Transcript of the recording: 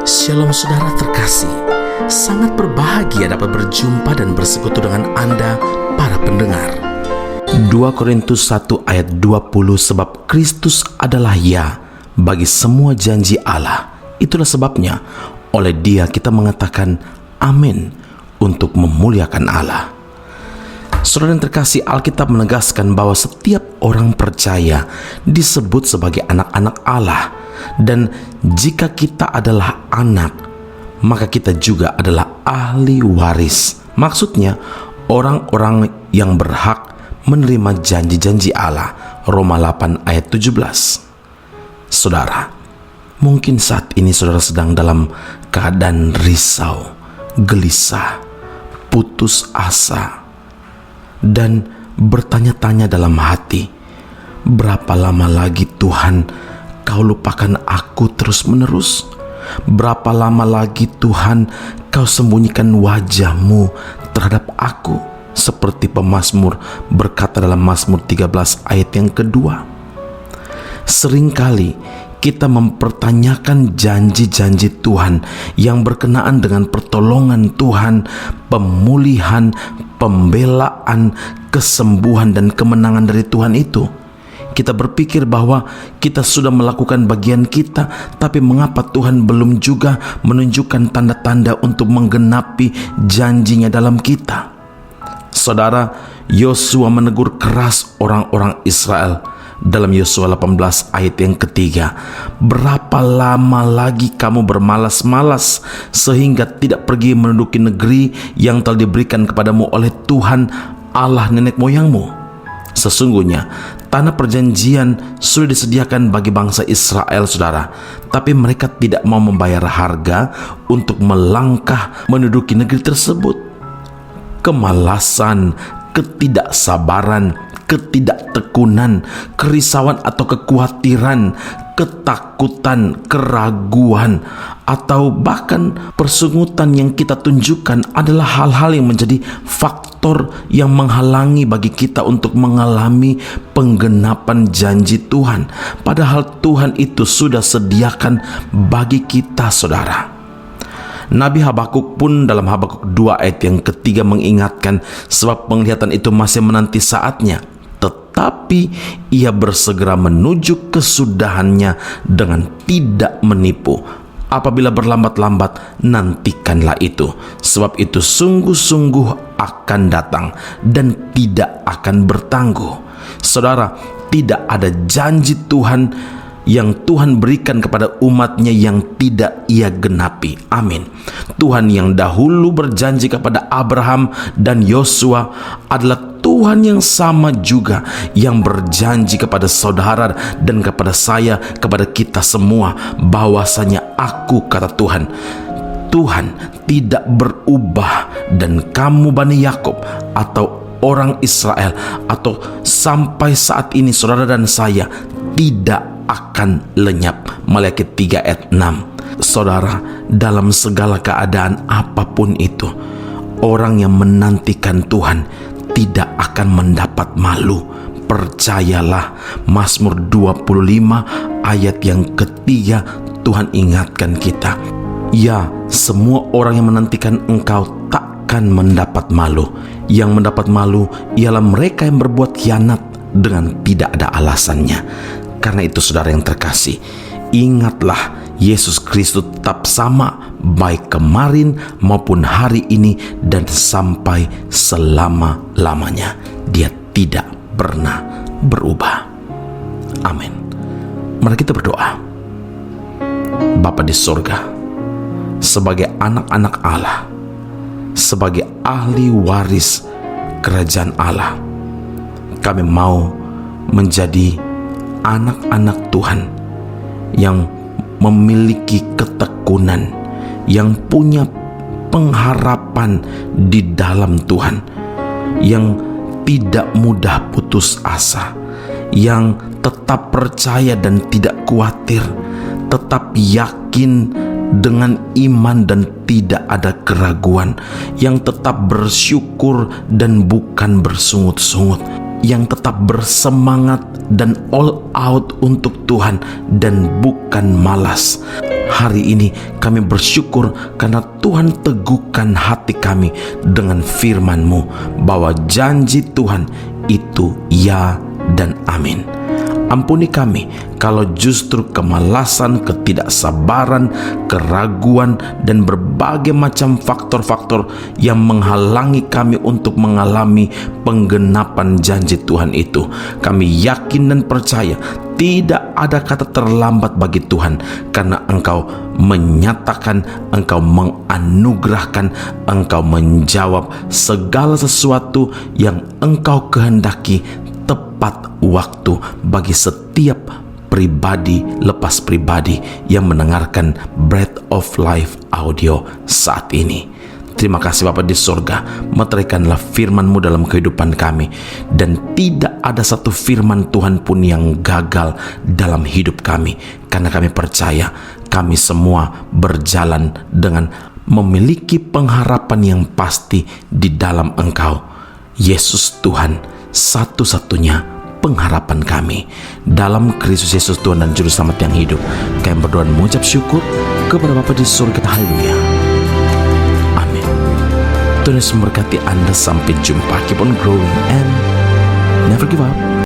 Shalom saudara terkasih, sangat berbahagia dapat berjumpa dan bersekutu dengan Anda para pendengar. 2 Korintus 1 ayat 20, sebab Kristus adalah ya bagi semua janji Allah. Itulah sebabnya oleh Dia kita mengatakan amin untuk memuliakan Allah. Saudara yang terkasih, Alkitab menegaskan bahwa setiap orang percaya disebut sebagai anak-anak Allah. Dan jika kita adalah anak, maka kita juga adalah ahli waris. Maksudnya, orang-orang yang berhak menerima janji-janji Allah. Roma 8 ayat 17. Saudara, mungkin saat ini saudara sedang dalam keadaan risau, gelisah, putus asa, dan bertanya-tanya dalam hati, berapa lama lagi Tuhan Kau lupakan aku terus-menerus? Berapa lama lagi Tuhan Kau sembunyikan wajah-Mu terhadap aku? Seperti pemazmur berkata dalam Mazmur 13 ayat yang kedua. Seringkali kita mempertanyakan janji-janji Tuhan yang berkenaan dengan pertolongan Tuhan, pemulihan, pembelaan, kesembuhan, dan kemenangan dari Tuhan itu. Kita berpikir bahwa kita sudah melakukan bagian kita, tapi mengapa Tuhan belum juga menunjukkan tanda-tanda untuk menggenapi janjinya dalam kita? Saudara, Yosua menegur keras orang-orang Israel dalam Yosua 18 ayat yang ketiga. Berapa lama lagi kamu bermalas-malas sehingga tidak pergi menduduki negeri yang telah diberikan kepadamu oleh Tuhan Allah nenek moyangmu? Sesungguhnya tanah perjanjian sudah disediakan bagi bangsa Israel, saudara, tapi mereka tidak mau membayar harga untuk melangkah menduduki negeri tersebut. Kemalasan, ketidaksabaran, ketidaktekunan, kerisauan atau kekhawatiran, ketakutan, keraguan, atau bahkan persungutan yang kita tunjukkan adalah hal-hal yang menjadi faktor yang menghalangi bagi kita untuk mengalami penggenapan janji Tuhan. Padahal Tuhan itu sudah sediakan bagi kita, saudara. Nabi Habakuk pun dalam Habakuk 2 ayat yang ketiga mengingatkan, sebab penglihatan itu masih menanti saatnya, tetapi ia bersegera menuju kesudahannya dengan tidak menipu. Apabila berlambat-lambat, nantikanlah itu, sebab itu sungguh-sungguh akan datang dan tidak akan bertangguh. Saudara, tidak ada janji Tuhan yang Tuhan berikan kepada umatnya yang tidak ia genapi. Amin. Tuhan yang dahulu berjanji kepada Abraham dan Yosua adalah Tuhan yang sama juga yang berjanji kepada saudara dan kepada saya, kepada kita semua, bahwasanya aku, kata Tuhan, Tuhan tidak berubah, dan kamu Bani Yakub atau orang Israel atau sampai saat ini saudara dan saya tidak akan lenyap. Maliaki 3 ayat 6. Saudara, dalam segala keadaan apapun itu, orang yang menantikan Tuhan tidak akan mendapat malu. Percayalah, Mazmur 25 ayat yang ketiga, Tuhan ingatkan kita, ya, semua orang yang menantikan Engkau takkan mendapat malu. Yang mendapat malu ialah mereka yang berbuat khianat dengan tidak ada alasannya. Karena itu saudara yang terkasih, ingatlah Yesus Kristus tetap sama, baik kemarin maupun hari ini dan sampai selama-lamanya. Dia tidak pernah berubah. Amin. Mari kita berdoa. Bapa di surga, sebagai anak-anak Allah, sebagai ahli waris kerajaan Allah, kami mau menjadi anak-anak Tuhan yang memiliki ketekunan, yang punya pengharapan di dalam Tuhan, yang tidak mudah putus asa, yang tetap percaya dan tidak khawatir, tetap yakin dengan iman dan tidak ada keraguan, yang tetap bersyukur dan bukan bersungut-sungut, yang tetap bersemangat dan all out untuk Tuhan dan bukan malas. Hari ini kami bersyukur karena Tuhan teguhkan hati kami dengan firman-Mu bahwa janji Tuhan itu ya dan amin. Ampuni kami kalau justru kemalasan, ketidaksabaran, keraguan, dan berbagai macam faktor-faktor yang menghalangi kami untuk mengalami penggenapan janji Tuhan itu. Kami yakin dan percaya tidak ada kata terlambat bagi Tuhan, karena Engkau menyatakan, Engkau menganugerahkan, Engkau menjawab segala sesuatu yang Engkau kehendaki tepat waktu bagi setiap pribadi lepas pribadi yang mendengarkan Breath of Life audio saat ini. Terima kasih Bapa di surga, meteraikanlah firman-Mu dalam kehidupan kami, dan tidak ada satu firman Tuhan pun yang gagal dalam hidup kami, karena kami percaya kami semua berjalan dengan memiliki pengharapan yang pasti di dalam Engkau. Yesus Tuhan, satu-satunya pengharapan kami. Dalam Kristus Yesus Tuhan dan Juru Selamat yang hidup, kami berdoa dan mengucap syukur kepada Bapa di surga. Haleluya. Amin. Tuhan Yesus memberkati Anda. Sampai jumpa. Keep on growing and never give up.